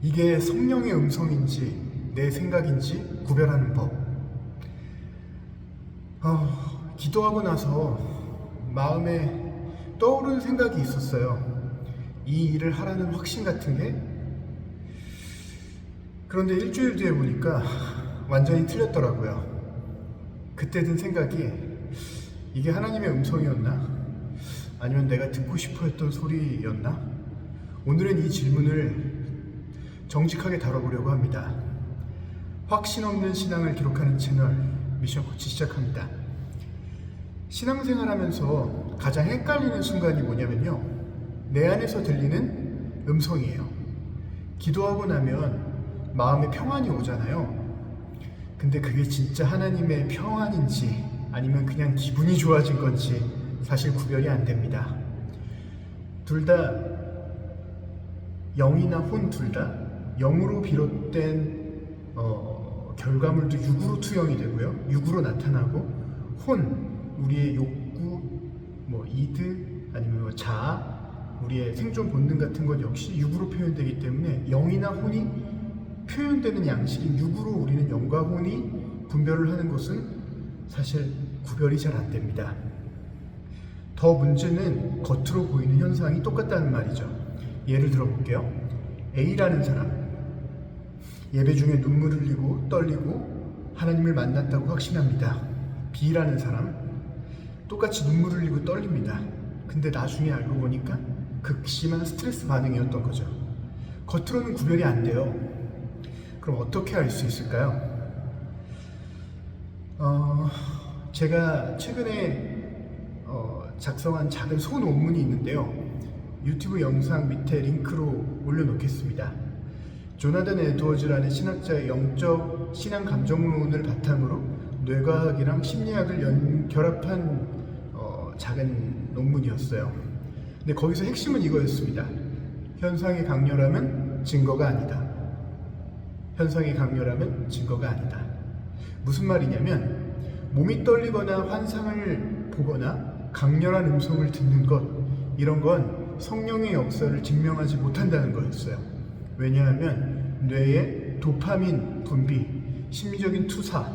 이게 성령의 음성인지 내 생각인지 구별하는 법. 기도하고 나서 마음에 떠오르는 생각이 있었어요. 이 일을 하라는 확신 같은 게. 그런데 일주일 뒤에 보니까 완전히 틀렸더라고요. 그때 든 생각이, 이게 하나님의 음성이었나? 아니면 내가 듣고 싶어 했던 소리였나? 오늘은 이 질문을 정직하게 다뤄보려고 합니다. 확신 없는 신앙을 기록하는 채널 미션 코치 시작합니다. 신앙생활 하면서 가장 헷갈리는 순간이 뭐냐면요, 내 안에서 들리는 음성이에요. 기도하고 나면 마음에 평안이 오잖아요. 근데 그게 진짜 하나님의 평안인지 아니면 그냥 기분이 좋아진 건지 사실 구별이 안 됩니다. 둘 다 영이나 혼, 둘 다 영으로 비롯된 결과물도 육으로 투영이 되고요, 육으로 나타나고, 혼, 우리의 욕구, 이드, 아니면 자아, 우리의 생존 본능 같은 것 역시 육으로 표현되기 때문에 영이나 혼이 표현되는 양식인 육으로 우리는 영과 혼이 분별을 하는 것은 사실 구별이 잘 안 됩니다. 더 문제는 겉으로 보이는 현상이 똑같다는 말이죠. 예를 들어볼게요. A라는 사람, 예배 중에 눈물 흘리고 떨리고 하나님을 만났다고 확신합니다. B라는 사람, 똑같이 눈물 흘리고 떨립니다. 근데 나중에 알고 보니까 극심한 스트레스 반응이었던 거죠. 겉으로는 구별이 안 돼요. 그럼 어떻게 알 수 있을까요? 제가 최근에 작성한 작은 소논문이 있는데요, 유튜브 영상 밑에 링크로 올려놓겠습니다. 조나단 에드워즈라는 신학자의 영적 신앙 감정론을 바탕으로 뇌과학이랑 심리학을 결합한 작은 논문이었어요. 근데 거기서 핵심은 이거였습니다. 현상의 강렬함은 증거가 아니다. 현상의 강렬함은 증거가 아니다. 무슨 말이냐면, 몸이 떨리거나 환상을 보거나 강렬한 음성을 듣는 것, 이런 건 성령의 역사를 증명하지 못한다는 거였어요. 왜냐하면 뇌의 도파민 분비, 심리적인 투사,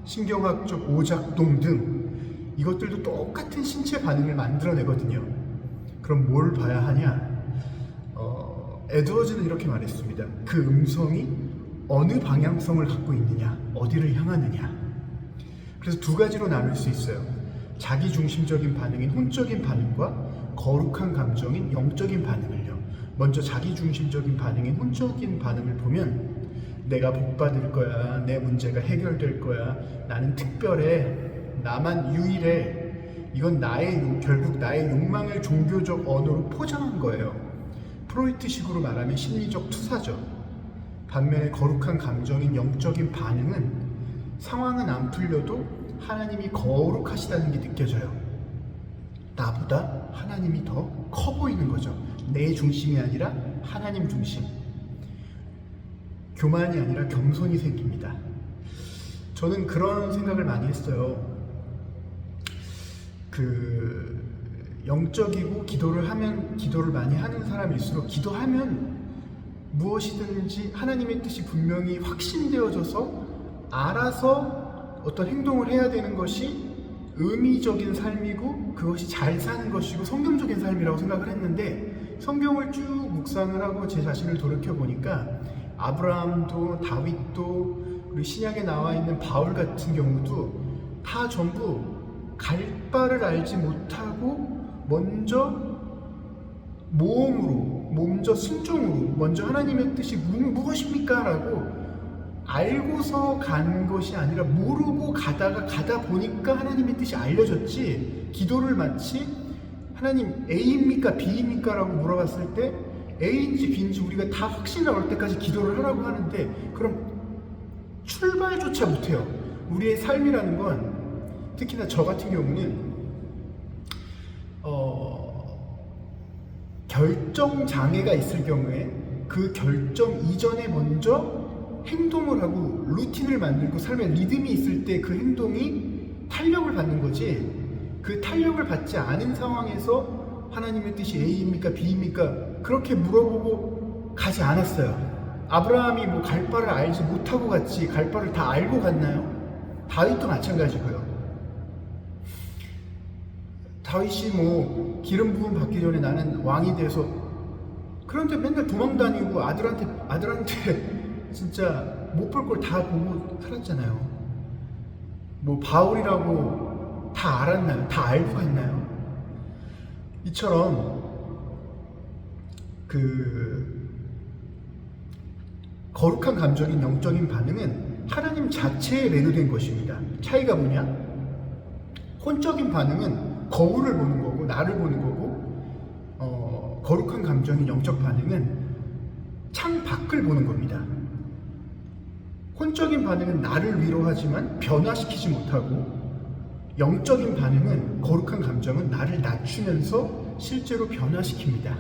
신경학적 오작동 등 이것들도 똑같은 신체 반응을 만들어내거든요. 그럼 뭘 봐야 하냐? 에드워즈는 이렇게 말했습니다. 그 음성이 어느 방향성을 갖고 있느냐, 어디를 향하느냐. 그래서 두 가지로 나눌 수 있어요. 자기중심적인 반응인 혼적인 반응과 거룩한 감정인 영적인 반응을요. 먼저 자기중심적인 반응인 혼적인 반응을 보면, 내가 복받을 거야, 내 문제가 해결될 거야, 나는 특별해, 나만 유일해, 이건 결국 나의 욕망을 종교적 언어로 포장한 거예요. 프로이트식으로 말하면 심리적 투사죠. 반면에 거룩한 감정인 영적인 반응은 상황은 안 풀려도 하나님이 거룩하시다는 게 느껴져요. 나보다 하나님이 더 커 보이는 거죠. 내 중심이 아니라 하나님 중심. 교만이 아니라 겸손이 생깁니다. 저는 그런 생각을 많이 했어요. 영적이고 기도를 많이 하는 사람일수록, 기도하면 무엇이든지 하나님의 뜻이 분명히 확신되어져서 알아서 어떤 행동을 해야 되는 것이 의미적인 삶이고, 그것이 잘 사는 것이고 성경적인 삶이라고 생각을 했는데, 성경을 쭉 묵상을 하고 제 자신을 돌이켜보니까 아브라함도 다윗도 그리고 신약에 나와 있는 바울 같은 경우도 다 전부 갈 바를 알지 못하고 먼저 모험으로, 먼저 순종으로, 먼저 하나님의 뜻이 무엇입니까? 라고 알고서 간 것이 아니라 모르고 가다 보니까 하나님의 뜻이 알려졌지, 기도를 마치 하나님 A입니까 B입니까? 라고 물어봤을 때 A인지 B인지 우리가 다 확신 나올 때까지 기도를 하라고 하는데, 그럼 출발조차 못해요. 우리의 삶이라는 건, 특히나 저 같은 경우는 결정 장애가 있을 경우에 그 결정 이전에 먼저 행동을 하고 루틴을 만들고 삶의 리듬이 있을 때 그 행동이 탄력을 받는 거지, 그 탄력을 받지 않은 상황에서 하나님의 뜻이 A입니까 B입니까 그렇게 물어보고 가지 않았어요. 아브라함이 뭐 갈 바를 알지 못하고 갔지 갈 바를 다 알고 갔나요? 다윗도 마찬가지고요. 다윗이 뭐 기름 부음 받기 전에 나는 왕이 돼서, 그런데 맨날 도망 다니고 아들한테 진짜 못 볼 걸 다 보고 살았잖아요. 뭐 바울이라고 다 알았나요? 다 알고 갔나요? 이처럼 그 거룩한 감정인 영적인 반응은 하나님 자체에 매료된 것입니다. 차이가 뭐냐? 혼적인 반응은 거울을 보는 거고 나를 보는 거고, 거룩한 감정인 영적 반응은 창 밖을 보는 겁니다. 혼적인 반응은 나를 위로하지만 변화시키지 못하고, 영적인 반응은, 거룩한 감정은 나를 낮추면서 실제로 변화시킵니다.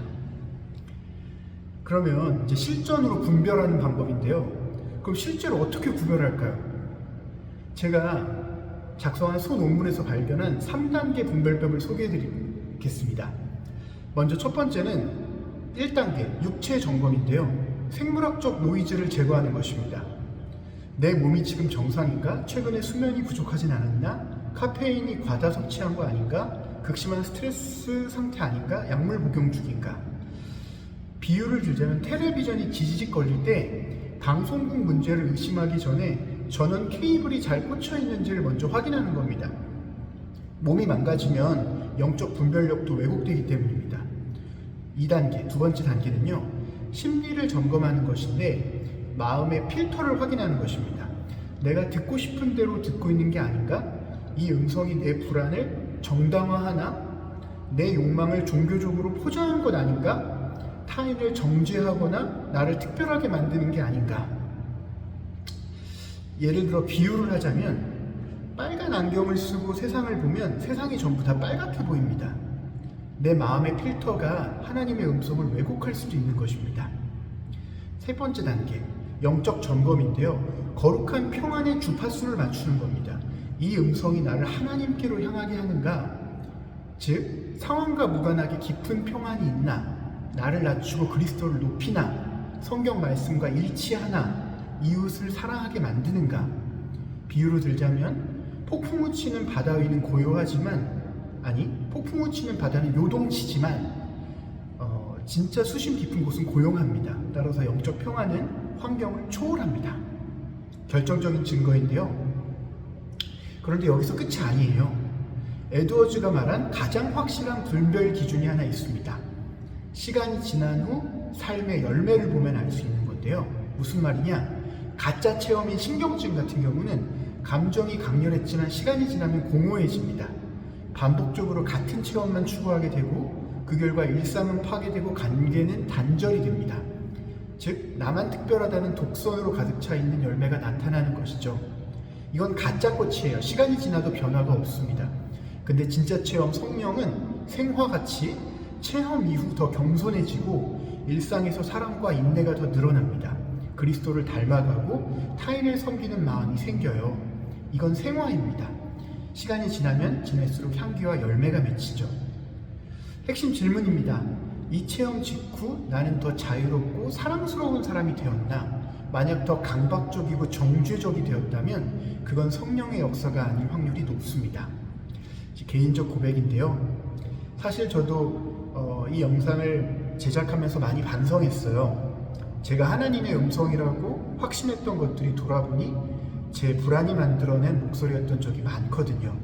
그러면 이제 실전으로 분별하는 방법인데요. 그럼 실제로 어떻게 구별할까요? 제가 작성한 소논문에서 발견한 3단계 분별법을 소개해 드리겠습니다. 먼저 첫 번째는 1단계 육체 점검인데요. 생물학적 노이즈를 제거하는 것입니다. 내 몸이 지금 정상인가? 최근에 수면이 부족하진 않았나? 카페인이 과다 섭취한 거 아닌가? 극심한 스트레스 상태 아닌가? 약물 복용 중인가? 비유를 들자면 텔레비전이 지지직 걸릴 때 방송국 문제를 의심하기 전에 전원 케이블이 잘 꽂혀 있는지를 먼저 확인하는 겁니다. 몸이 망가지면 영적 분별력도 왜곡되기 때문입니다. 2단계, 두 번째 단계는요, 심리를 점검하는 것인데 마음의 필터를 확인하는 것입니다. 내가 듣고 싶은 대로 듣고 있는 게 아닌가? 이 음성이 내 불안을 정당화하나? 내 욕망을 종교적으로 포장한 것 아닌가? 타인을 정죄하거나 나를 특별하게 만드는 게 아닌가? 예를 들어 비유를 하자면 빨간 안경을 쓰고 세상을 보면 세상이 전부 다 빨갛게 보입니다. 내 마음의 필터가 하나님의 음성을 왜곡할 수도 있는 것입니다. 세 번째 단계, 영적 점검인데요. 거룩한 평안의 주파수를 맞추는 겁니다. 이 음성이 나를 하나님께로 향하게 하는가? 즉, 상황과 무관하게 깊은 평안이 있나? 나를 낮추고 그리스도를 높이나? 성경 말씀과 일치하나? 이웃을 사랑하게 만드는가? 비유로 들자면 폭풍우 치는 바다 위는 고요하지만, 폭풍우 치는 바다는 요동치지만 진짜 수심 깊은 곳은 고용합니다. 따라서 영적 평안은 환경을 초월합니다. 결정적인 증거인데요. 그런데 여기서 끝이 아니에요. 에드워즈가 말한 가장 확실한 분별 기준이 하나 있습니다. 시간이 지난 후 삶의 열매를 보면 알 수 있는 건데요. 무슨 말이냐? 가짜 체험인 신경증 같은 경우는 감정이 강렬했지만 시간이 지나면 공허해집니다. 반복적으로 같은 체험만 추구하게 되고 그 결과 일상은 파괴되고 관계는 단절이 됩니다. 즉, 나만 특별하다는 독선으로 가득 차 있는 열매가 나타나는 것이죠. 이건 가짜 꽃이에요. 시간이 지나도 변화가 없습니다. 근데 진짜 체험, 성령은 생화같이 체험 이후 더 겸손해지고 일상에서 사랑과 인내가 더 늘어납니다. 그리스도를 닮아가고 타인을 섬기는 마음이 생겨요. 이건 생화입니다. 시간이 지나면 지날수록 향기와 열매가 맺히죠. 핵심 질문입니다. 이 체험 직후 나는 더 자유롭고 사랑스러운 사람이 되었나? 만약 더 강박적이고 정죄적이 되었다면 그건 성령의 역사가 아닌 확률이 높습니다. 개인적 고백인데요. 사실 저도 이 영상을 제작하면서 많이 반성했어요. 제가 하나님의 음성이라고 확신했던 것들이 돌아보니 제 불안이 만들어낸 목소리였던 적이 많았거든요.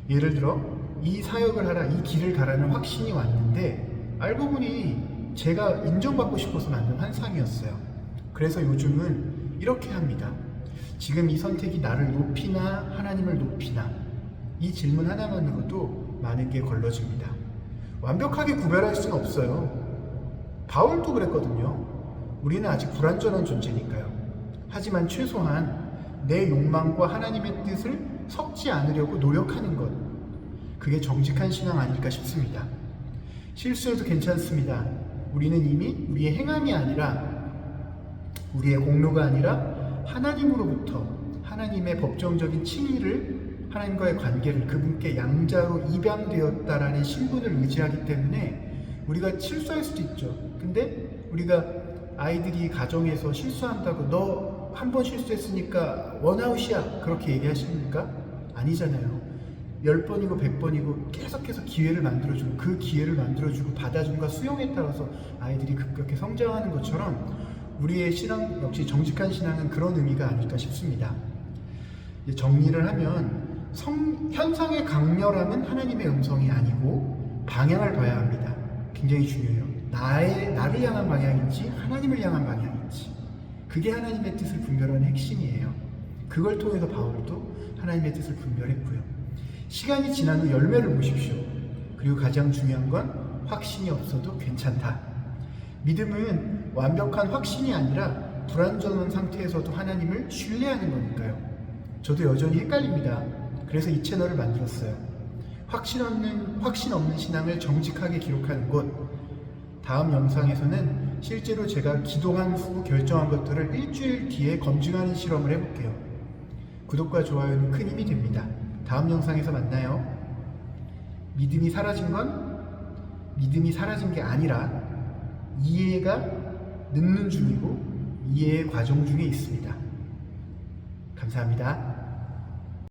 예를 들어 이 사역을 하라, 이 길을 가라는 확신이 왔는데 알고 보니 제가 인정받고 싶어서 만든 환상이었어요. 그래서 요즘은 이렇게 합니다. 지금 이 선택이 나를 높이나 하나님을 높이나? 이 질문 하나만으로도 많은 게 걸러집니다. 완벽하게 구별할 수는 없어요. 바울도 그랬거든요. 우리는 아직 불완전한 존재니까요. 하지만 최소한 내 욕망과 하나님의 뜻을 섞지 않으려고 노력하는 것, 그게 정직한 신앙 아닐까 싶습니다. 실수해도 괜찮습니다. 우리는 이미 우리의 행함이 아니라, 우리의 공로가 아니라 하나님으로부터 하나님의 법정적인 칭의를, 하나님과의 관계를, 그분께 양자로 입양되었다라는 신분을 의지하기 때문에 우리가 실수할 수도 있죠. 근데 우리가 아이들이 가정에서 실수한다고 너 한 번 실수했으니까 원아웃이야 그렇게 얘기하십니까? 아니잖아요. 10번이고 100번이고 계속해서 기회를 만들어주고 그 기회를 만들어주고 받아줌과 수용에 따라서 아이들이 급격히 성장하는 것처럼 우리의 신앙 역시 정직한 신앙은 그런 의미가 아닐까 싶습니다. 정리를 하면 현상의 강렬함은 하나님의 음성이 아니고 방향을 봐야 합니다. 굉장히 중요해요. 나를 향한 방향인지 하나님을 향한 방향인지 그게 하나님의 뜻을 분별하는 핵심이에요. 그걸 통해서 바울도 하나님의 뜻을 분별했고요. 시간이 지난 후 열매를 보십시오. 그리고 가장 중요한 건 확신이 없어도 괜찮다. 믿음은 완벽한 확신이 아니라 불완전한 상태에서도 하나님을 신뢰하는 거니까요. 저도 여전히 헷갈립니다. 그래서 이 채널을 만들었어요. 확신 없는 신앙을 정직하게 기록하는 곳. 다음 영상에서는 실제로 제가 기도한 후 결정한 것들을 일주일 뒤에 검증하는 실험을 해볼게요. 구독과 좋아요는 큰 힘이 됩니다. 다음 영상에서 만나요. 믿음이 사라진 건 믿음이 사라진 게 아니라 이해가 늦는 중이고 이해의 과정 중에 있습니다. 감사합니다.